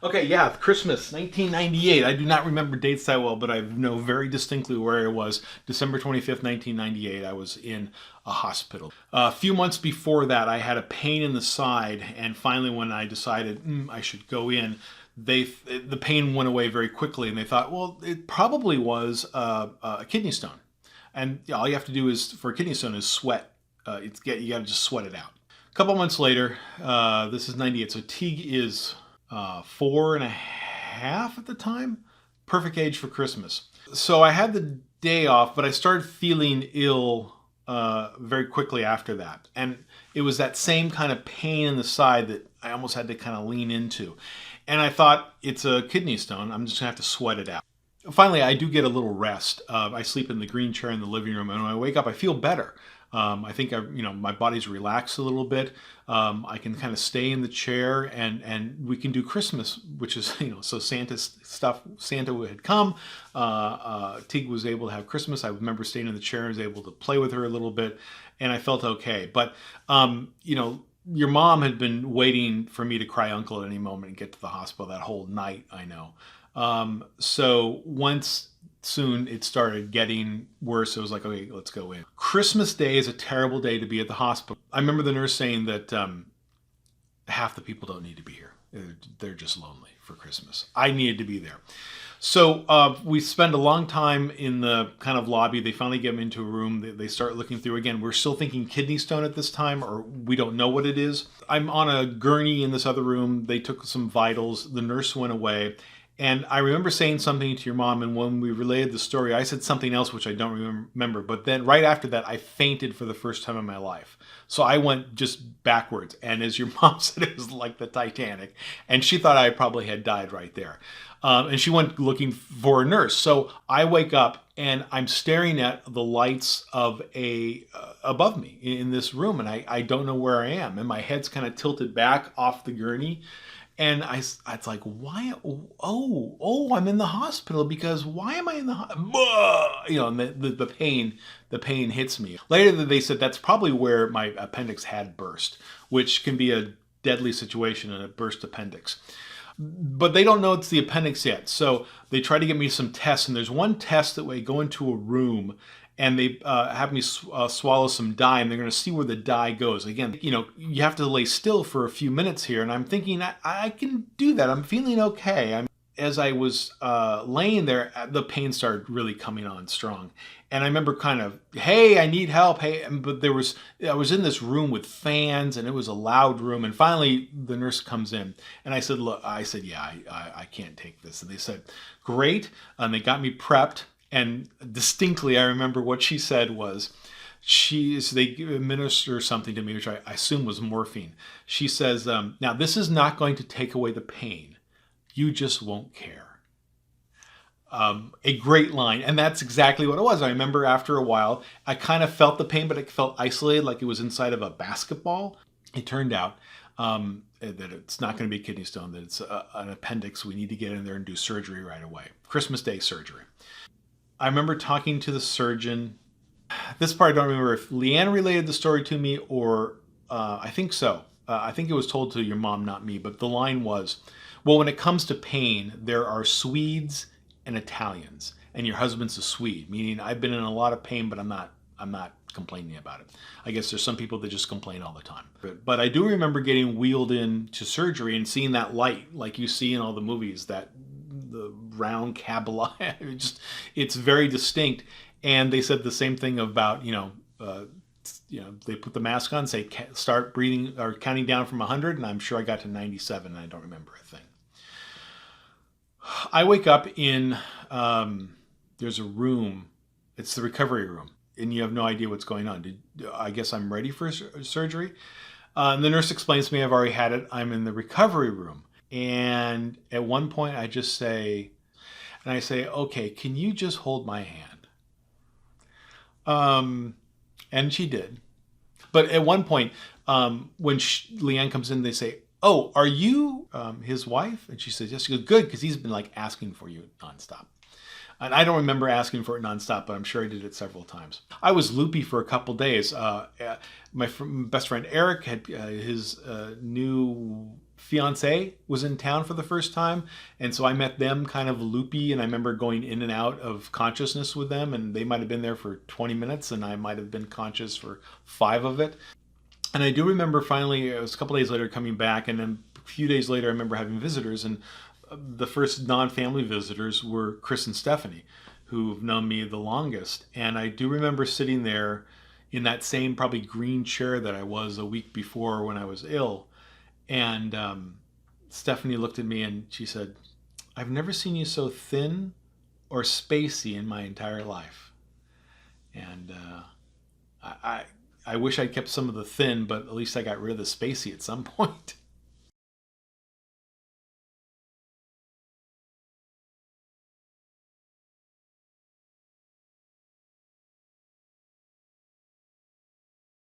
Okay, yeah, Christmas, 1998. I do not remember dates that well, but I know very distinctly where I was. December 25th, 1998, I was in a hospital. A few months before that, I had a pain in the side, and finally, when I decided I should go in, the pain went away very quickly, and they thought, well, it probably was a kidney stone. And all you have to do is for a kidney stone is sweat. You got to just sweat it out. A couple months later, this is 98, so Teague is 4.5 at the time. Perfect age for Christmas. So I had the day off, but I started feeling ill very quickly after that. And it was that same kind of pain in the side that I almost had to kind of lean into. And I thought, it's a kidney stone. I'm just going to have to sweat it out. Finally, I do get a little rest. I sleep in the green chair in the living room, and when I wake up, I feel better. I think my body's relaxed a little bit. I can kind of stay in the chair, and we can do Christmas, which is so Santa had come. Teague was able to have Christmas. I remember staying in the chair and was able to play with her a little bit, and I felt okay. But your mom had been waiting for me to cry uncle at any moment and get to the hospital that whole night. I know. So once soon it started getting worse, it was like, okay, let's go in. Christmas Day is a terrible day to be at the hospital. I remember the nurse saying that half the people don't need to be here. They're just lonely for Christmas. I needed to be there. So we spend a long time in the kind of lobby. They finally get me into a room. They start looking through. Again, we're still thinking kidney stone at this time, or we don't know what it is. I'm on a gurney in this other room. They took some vitals. The nurse went away. And I remember saying something to your mom, and when we relayed the story, I said something else which I don't remember. But then right after that, I fainted for the first time in my life. So I went just backwards. And as your mom said, it was like the Titanic. And she thought I probably had died right there. And she went looking for a nurse. So I wake up and I'm staring at the lights of above me in this room. And I don't know where I am. And my head's kind of tilted back off the gurney. And it's like, why? Oh, I'm in the hospital because why am I in the hospital? And the pain hits me. Later, they said that's probably where my appendix had burst, which can be a deadly situation in a burst appendix. But they don't know it's the appendix yet. So they try to get me some tests. And there's one test that we go into a room and they have me swallow some dye, and they're going to see where the dye goes. Again, you have to lay still for a few minutes here, and I'm thinking, I can do that. I'm feeling okay. As I was laying there, the pain started really coming on strong. And I remember kind of, hey, I need help. Hey, but I was in this room with fans, and it was a loud room. And finally, the nurse comes in, and I said, yeah, I can't take this. And they said, great. And they got me prepped. And distinctly, I remember what she said was, they administer something to me, which I assume was morphine. She says, now this is not going to take away the pain. You just won't care. A great line. And that's exactly what it was. I remember after a while, I kind of felt the pain, but it felt isolated, like it was inside of a basketball. It turned out that it's not going to be a kidney stone, that it's an appendix. We need to get in there and do surgery right away. Christmas Day surgery. I remember talking to the surgeon. This part I don't remember if Leanne related the story to me or I think so. I think it was told to your mom, not me. But the line was, well, when it comes to pain, there are Swedes and Italians. And your husband's a Swede, meaning I've been in a lot of pain, but I'm not complaining about it. I guess there's some people that just complain all the time. But I do remember getting wheeled in to surgery and seeing that light like you see in all the movies, that the round cabala. It's very distinct. And they said the same thing about, they put the mask on, say, start breathing or counting down from 100. And I'm sure I got to 97 and I don't remember a thing. I wake up in, there's a room. It's the recovery room. And you have no idea what's going on. I guess I'm ready for surgery. And the nurse explains to me I've already had it. I'm in the recovery room. And at one point I say, okay, can you just hold my hand? And she did. But at one point, when Leanne comes in, they say, oh, are you his wife? And she says, yes. She goes, good, because he's been like asking for you nonstop. And I don't remember asking for it nonstop, but I'm sure I did it several times. I was loopy for a couple days. My best friend Eric had his new fiance was in town for the first time, and so I met them kind of loopy, and I remember going in and out of consciousness with them, and they might have been there for 20 minutes and I might have been conscious for 5 of it. And I do remember finally, it was a couple days later, coming back, and then a few days later I remember having visitors, and the first non-family visitors were Chris and Stephanie, who've known me the longest. And I do remember sitting there in that same probably green chair that I was a week before when I was ill. And Stephanie looked at me and she said, "I've never seen you so thin or spacey in my entire life." And I wish I'd kept some of the thin, but at least I got rid of the spacey at some point.